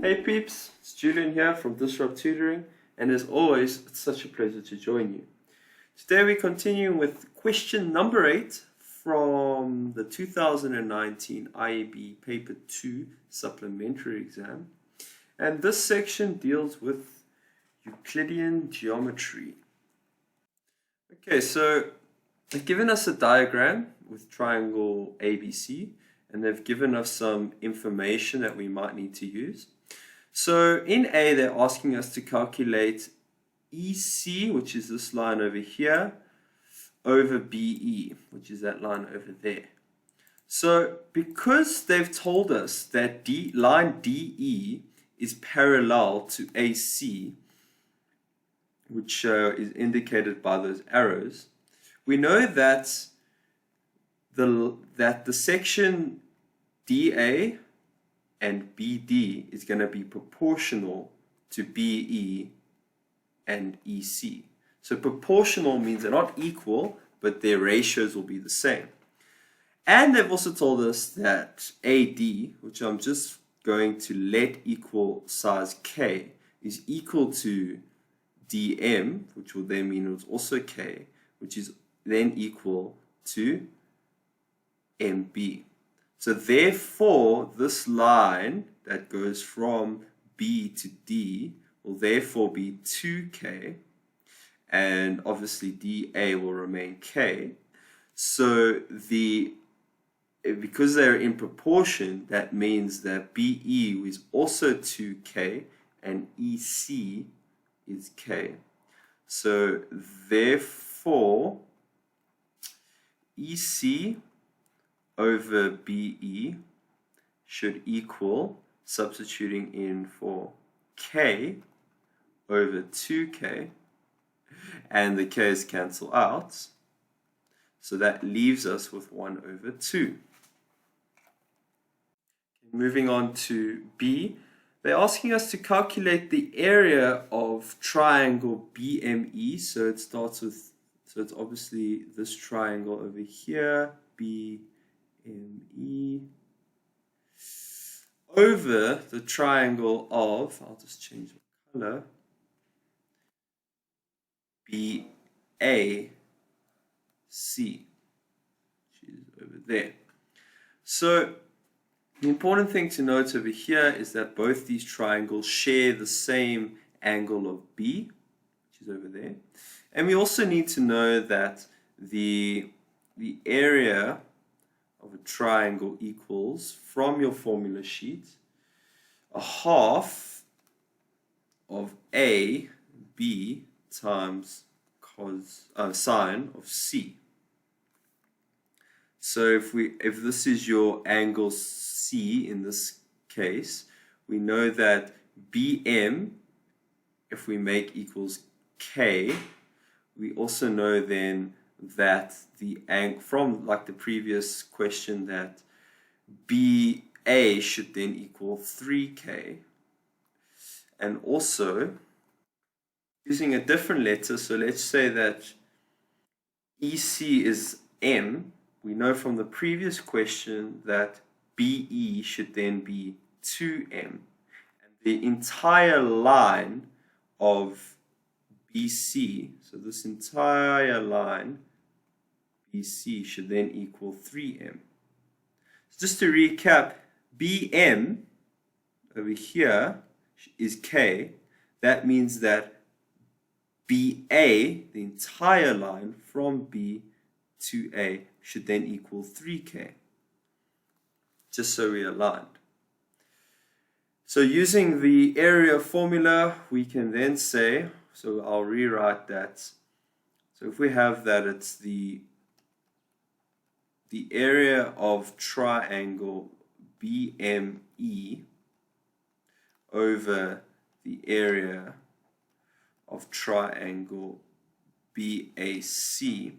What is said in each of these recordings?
Hey peeps, it's Julian here from Tutoring, and as always, it's such a pleasure to join you. Today we continue with question number 8 from the 2019 IEB Paper 2 Supplementary exam, and this section deals with Euclidean geometry. Okay, so they've given us a diagram with triangle ABC, and they've given us some information that we might need to use. So in A, they're asking us to calculate EC, which is this line over here, over BE, which is that line over there. So because they've told us that line DE is parallel to AC, which is indicated by those arrows, we know that the section DA and BD is going to be proportional to BE and EC. So proportional means they're not equal, but their ratios will be the same. And they've also told us that AD, which I'm just going to let equal size K, is equal to DM, which will then mean it's also K, which is then equal to MB. So therefore, this line that goes from B to D will therefore be 2K, and obviously DA will remain K. So because they're in proportion, that means that BE is also 2K and EC is K. So therefore, EC over BE should equal, substituting in for K over 2K, and the K's cancel out, so that leaves us with 1 over 2. Moving on to B, they're asking us to calculate the area of triangle BME, so it starts with, so it's obviously this triangle over here, BME, over the triangle of, I'll just change the color, BAC, which is over there. So the important thing to note over here is that both these triangles share the same angle of B, which is over there. And we also need to know that the area of a triangle equals, from your formula sheet, a half of AB times sine of C. So if this is your angle C in this case, we know that BM, if we make equals K, we also know then that the angle, from like the previous question, that BA should then equal 3K. And also, using a different letter, so let's say that EC is M, we know from the previous question that BE should then be 2M. And the entire line of BC, so this entire line BC should then equal 3M. So just to recap, BM over here is K. That means that BA, the entire line from B to A, should then equal 3K. Just so we're aligned. So using the area formula, we can then say, so I'll rewrite that. So if we have that, it's the area of triangle BME over the area of triangle BAC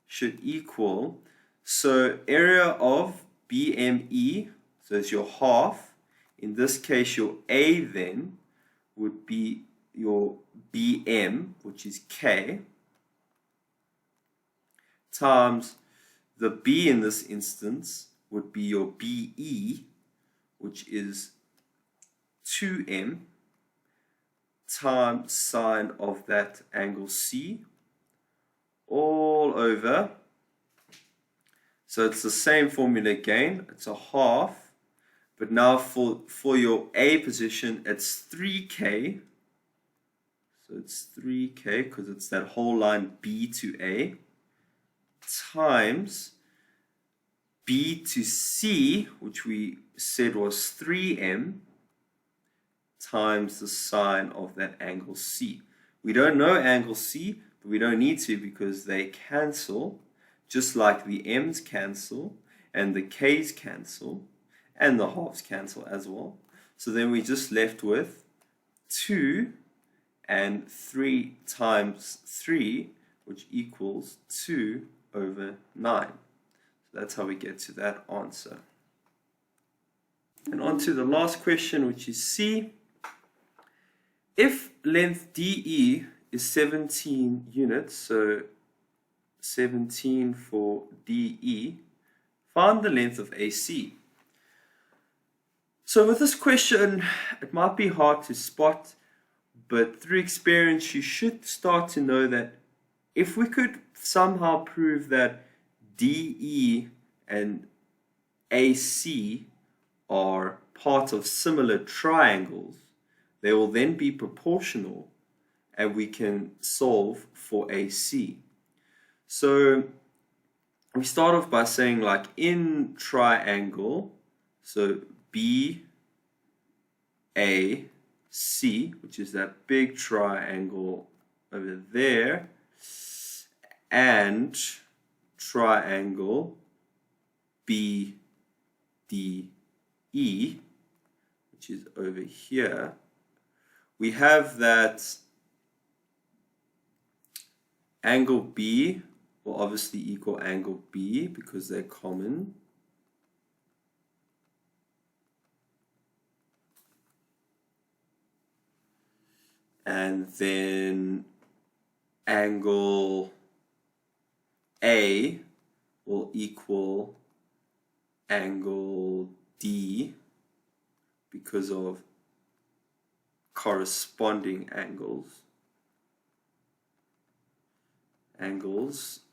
should equal, so area of BME, so it's your half. In this case, your A then would be your BM, which is K, times the B in this instance would be your BE, which is 2m times sine of that angle C all over. So it's the same formula again. It's a half. But now for your A position, it's 3k. So it's 3k because it's that whole line B to A times B to C, which we said was 3m, times the sine of that angle C. We don't know angle C, but we don't need to because they cancel, just like the m's cancel, and the k's cancel, and the halves cancel as well. So then we're just left with 2 and 3 times 3, which equals 2 over 9. So that's how we get to that answer. And on to the last question, which is C. If length DE is 17 units, so 17 for DE, find the length of AC. So with this question, it might be hard to spot, but through experience, you should start to know that if we could somehow prove that DE and AC are part of similar triangles, they will then be proportional and we can solve for AC. So we start off by saying, like, in triangle, so BAC, which is that big triangle over there, and triangle BDE, which is over here, we have that angle B will obviously equal angle B because they're common. And then angle A will equal angle D because of corresponding angles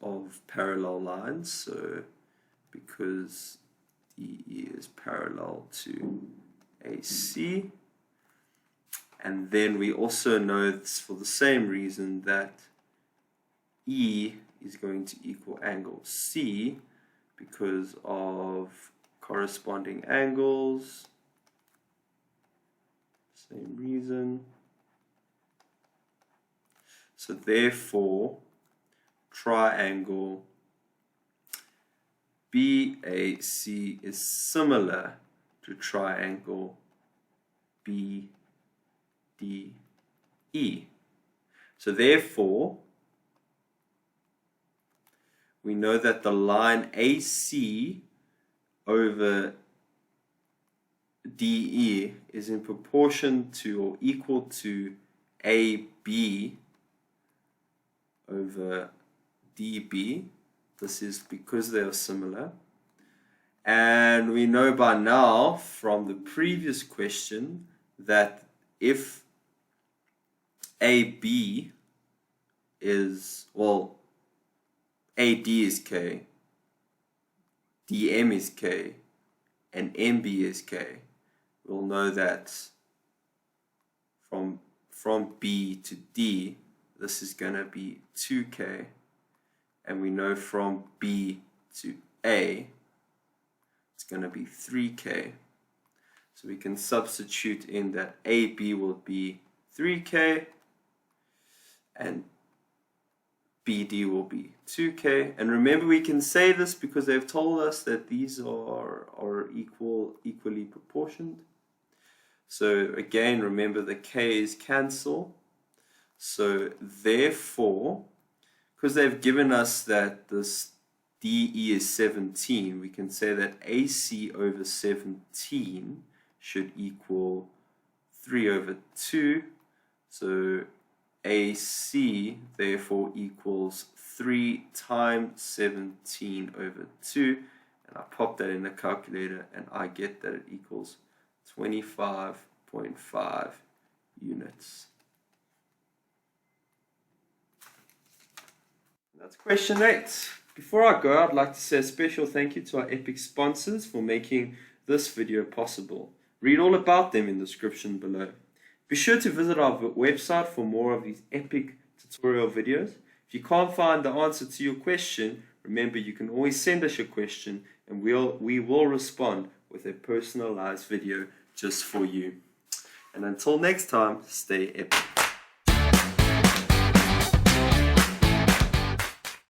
of parallel lines. So because DE is parallel to AC. And then we also know this for the same reason that E is going to equal angle C because of corresponding angles. Same reason. So therefore, triangle BAC is similar to triangle BDE. So therefore, we know that the line AC over DE is in proportion to or equal to AB over DB. This is because they are similar. And we know by now from the previous question that if AB is, well, AD is K, DM is K, and MB is K, we'll know that from B to D, this is going to be 2K, and we know from B to A, it's going to be 3K. So we can substitute in that AB will be 3K, and BD will be 2K. And remember, we can say this because they've told us that these are equally proportioned. So again, remember the K's cancel. So therefore, because they've given us that this DE is 17, we can say that AC over 17 should equal 3 over 2. So AC therefore equals 3 times 17 over 2. And I pop that in the calculator and I get that it equals 25.5 0.5 units. That's question 8. Before I go, I'd like to say a special thank you to our epic sponsors for making this video possible. Read all about them in the description below. Be sure to visit our website for more of these epic tutorial videos. If you can't find the answer to your question, remember you can always send us your question and we will respond with a personalized video just for you. And until next time, stay epic.